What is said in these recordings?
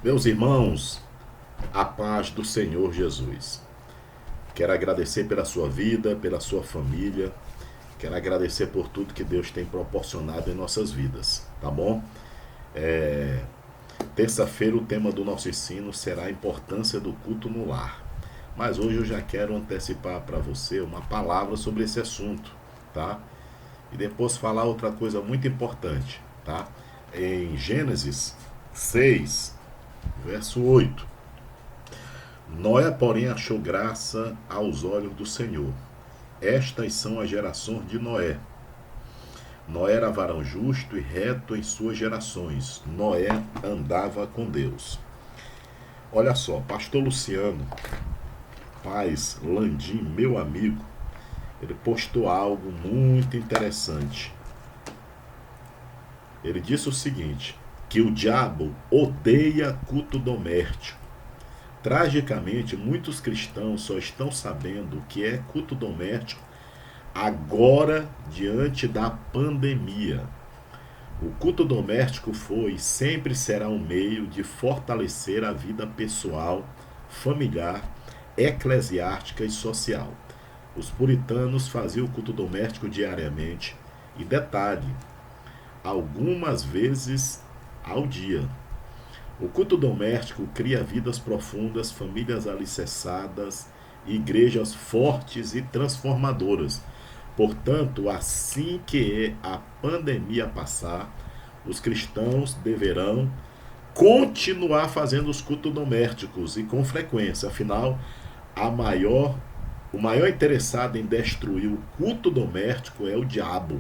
Meus irmãos, a paz do Senhor Jesus. Quero agradecer pela sua vida, pela sua família. Quero agradecer por tudo que Deus tem proporcionado em nossas vidas, tá bom? Terça-feira o tema do nosso ensino será a importância do culto no lar. Mas hoje eu já quero antecipar para você uma palavra sobre esse assunto, tá? E depois falar outra coisa muito importante, tá? Em Gênesis 6, verso 8. Noé, porém, achou graça aos olhos do Senhor. Estas são as gerações de Noé. Noé era varão justo e reto em suas gerações. Noé andava com Deus. Olha só, pastor Luciano Paz Landim, meu amigo, ele postou algo muito interessante. Ele disse o seguinte, que o diabo odeia culto doméstico. Tragicamente, muitos cristãos só estão sabendo o que é culto doméstico agora, diante da pandemia. O culto doméstico foi e sempre será um meio de fortalecer a vida pessoal, familiar, eclesiástica e social. Os puritanos faziam o culto doméstico diariamente e, detalhe, algumas vezes ao dia. O culto doméstico cria vidas profundas, famílias alicerçadas, igrejas fortes e transformadoras. Portanto, assim que a pandemia passar, os cristãos deverão continuar fazendo os cultos domésticos e com frequência. Afinal, a maior, o maior interessado em destruir o culto doméstico é o diabo.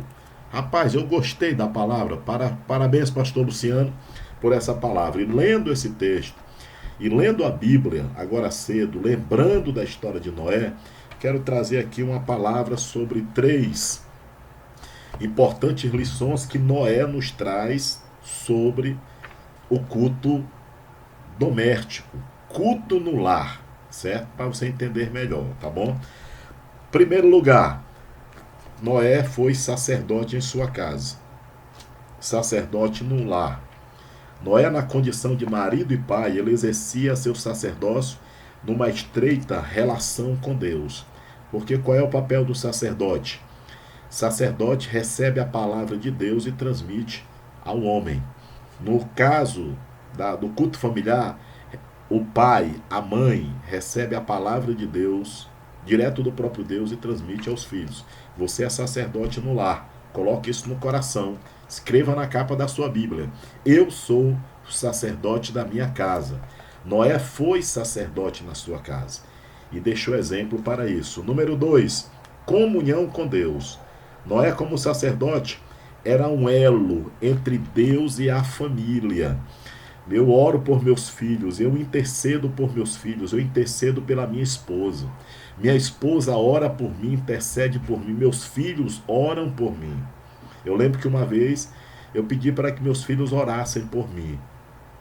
Rapaz, eu gostei da palavra. Parabéns, pastor Luciano, por essa palavra. E lendo esse texto, e lendo a Bíblia agora cedo, lembrando da história de Noé, quero trazer aqui uma palavra sobre três importantes lições que Noé nos traz sobre o culto doméstico, culto no lar, certo? Para você entender melhor, tá bom? Primeiro lugar, Noé foi sacerdote em sua casa, sacerdote no lar. Noé, na condição de marido e pai, ele exercia seu sacerdócio numa estreita relação com Deus. Porque qual é o papel do sacerdote? Sacerdote recebe a palavra de Deus e transmite ao homem. No caso do culto familiar, o pai, a mãe, recebe a palavra de Deus, direto do próprio Deus, e transmite aos filhos. Você é sacerdote no lar. Coloque isso no coração. Escreva na capa da sua Bíblia. Eu sou sacerdote da minha casa. Noé foi sacerdote na sua casa e deixou exemplo para isso. Número 2, comunhão com Deus. Noé, como sacerdote, era um elo entre Deus e a família. Eu oro por meus filhos, eu intercedo por meus filhos, eu intercedo pela minha esposa. Minha esposa ora por mim, intercede por mim, meus filhos oram por mim. Eu lembro que uma vez eu pedi para que meus filhos orassem por mim.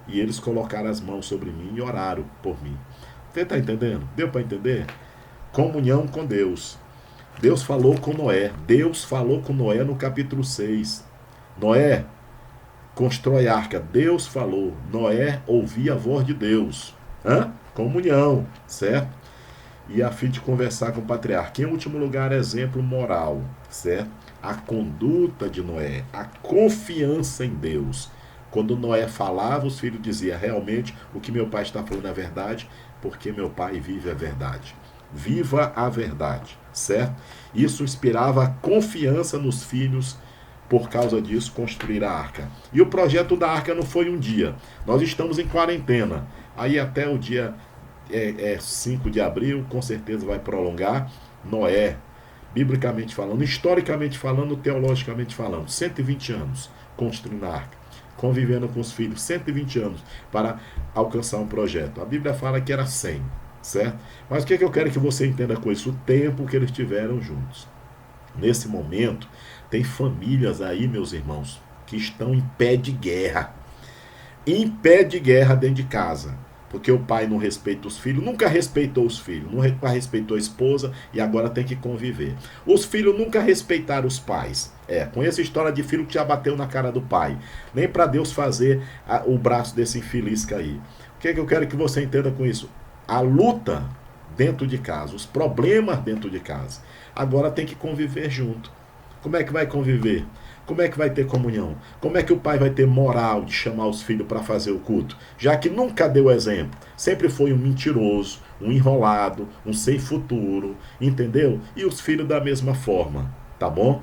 E eles colocaram as mãos sobre mim e oraram por mim. Você está entendendo? Deu para entender? Comunhão com Deus. Deus falou com Noé. Deus falou com Noé no capítulo 6. Noé, constrói a arca. Deus falou. Noé ouvia a voz de Deus. Comunhão, certo? E a fim de conversar com o patriarca. Em último lugar, exemplo moral, certo? A conduta de Noé, a confiança em Deus. Quando Noé falava, os filhos diziam, realmente, o que meu pai está falando é verdade, porque meu pai vive a verdade. Viva a verdade, certo? Isso inspirava a confiança nos filhos. Por causa disso, construir a arca. E o projeto da arca não foi um dia. Nós estamos em quarentena. Aí até o dia 5 de abril, com certeza vai prolongar. Noé, biblicamente falando, historicamente falando, teologicamente falando, 120 anos construindo a arca, convivendo com os filhos, 120 anos para alcançar um projeto. A Bíblia fala que era 100, certo? Mas o que eu quero que você entenda com isso? O tempo que eles tiveram juntos. Nesse momento, tem famílias aí, meus irmãos, que estão em pé de guerra. Em pé de guerra dentro de casa. Porque o pai não respeita os filhos, nunca respeitou os filhos, nunca respeitou a esposa e agora tem que conviver. Os filhos nunca respeitaram os pais. Conheço a história de filho que já bateu na cara do pai. Nem para Deus fazer o braço desse infeliz cair. O que é que eu quero que você entenda com isso? A luta dentro de casa, os problemas dentro de casa. Agora tem que conviver junto. Como é que vai conviver? Como é que vai ter comunhão? Como é que o pai vai ter moral de chamar os filhos para fazer o culto? Já que nunca deu exemplo. Sempre foi um mentiroso, um enrolado, um sem futuro, entendeu? E os filhos da mesma forma, tá bom?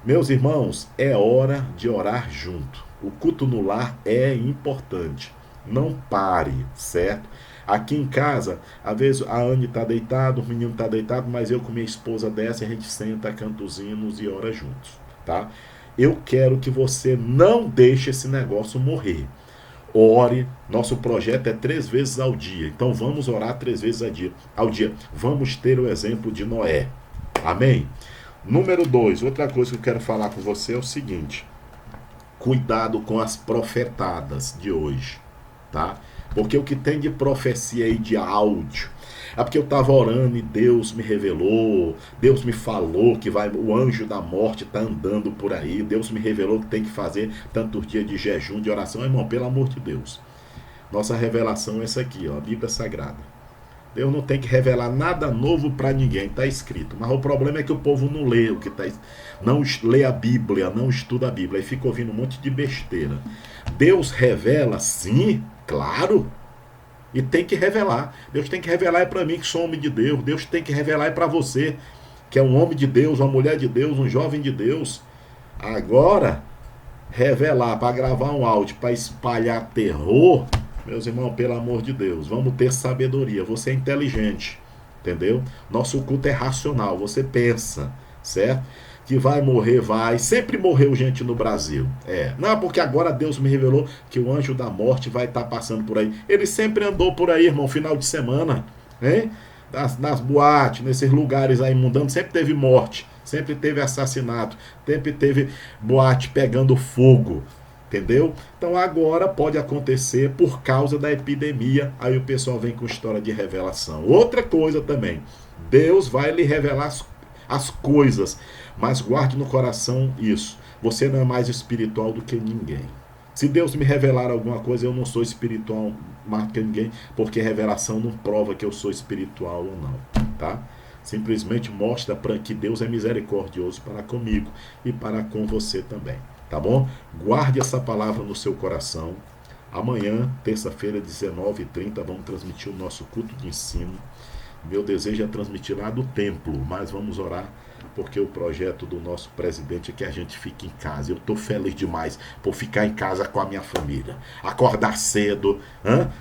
Meus irmãos, é hora de orar junto. O culto no lar é importante. Não pare, certo? Aqui em casa, às vezes a Anne está deitada, o menino está deitado, mas eu com minha esposa desce, a gente senta, canta os hinos e ora juntos, tá? Eu quero que você não deixe esse negócio morrer. Ore, nosso projeto é 3 vezes ao dia, então vamos orar 3 vezes ao dia. Vamos ter o exemplo de Noé. Amém? Número 2, outra coisa que eu quero falar com você é o seguinte: cuidado com as profetadas de hoje, tá? Porque o que tem de profecia aí de áudio, é porque eu estava orando e Deus me revelou, Deus me falou que o anjo da morte está andando por aí, Deus me revelou que tem que fazer tantos dias de jejum, de oração. Irmão, pelo amor de Deus, nossa revelação é essa aqui, ó, a Bíblia Sagrada. Deus não tem que revelar nada novo para ninguém, está escrito. Mas o problema é que o povo não lê o que está escrito. Não lê a Bíblia, não estuda a Bíblia. Aí fica ouvindo um monte de besteira. Deus revela, sim, claro. E tem que revelar. Deus tem que revelar para mim que sou homem de Deus. Deus tem que revelar para você que é um homem de Deus, uma mulher de Deus, um jovem de Deus. Agora, revelar para gravar um áudio, para espalhar terror... Meus irmãos, pelo amor de Deus, vamos ter sabedoria. Você é inteligente, entendeu? Nosso culto é racional, você pensa, certo? Que vai morrer, vai. Sempre morreu gente no Brasil. Não, porque agora Deus me revelou que o anjo da morte vai estar passando por aí. Ele sempre andou por aí, irmão, final de semana, hein? Nas boates, nesses lugares aí mundando, sempre teve morte, sempre teve assassinato, sempre teve boate pegando fogo. Entendeu? Então agora pode acontecer por causa da epidemia. Aí o pessoal vem com história de revelação. Outra coisa também, Deus vai lhe revelar as coisas, mas guarde no coração isso: você não é mais espiritual do que ninguém. Se Deus me revelar alguma coisa, eu não sou espiritual mais que ninguém, porque revelação não prova que eu sou espiritual ou não, tá? Simplesmente mostra para que Deus é misericordioso para comigo e para com você também. Tá bom? Guarde essa palavra no seu coração. Amanhã, terça-feira, 19h30, vamos transmitir o nosso culto de ensino. Meu desejo é transmitir lá do templo, mas vamos orar, porque o projeto do nosso presidente é que a gente fique em casa. Eu estou feliz demais por ficar em casa com a minha família. Acordar cedo,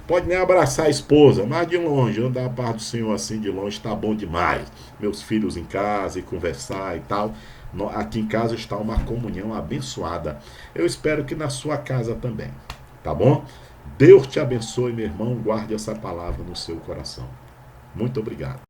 pode nem abraçar a esposa, mas de longe, andar a paz do Senhor assim de longe está bom demais. Meus filhos em casa e conversar e tal. Aqui em casa está uma comunhão abençoada. Eu espero que na sua casa também, tá bom? Deus te abençoe, meu irmão. Guarde essa palavra no seu coração. Muito obrigado.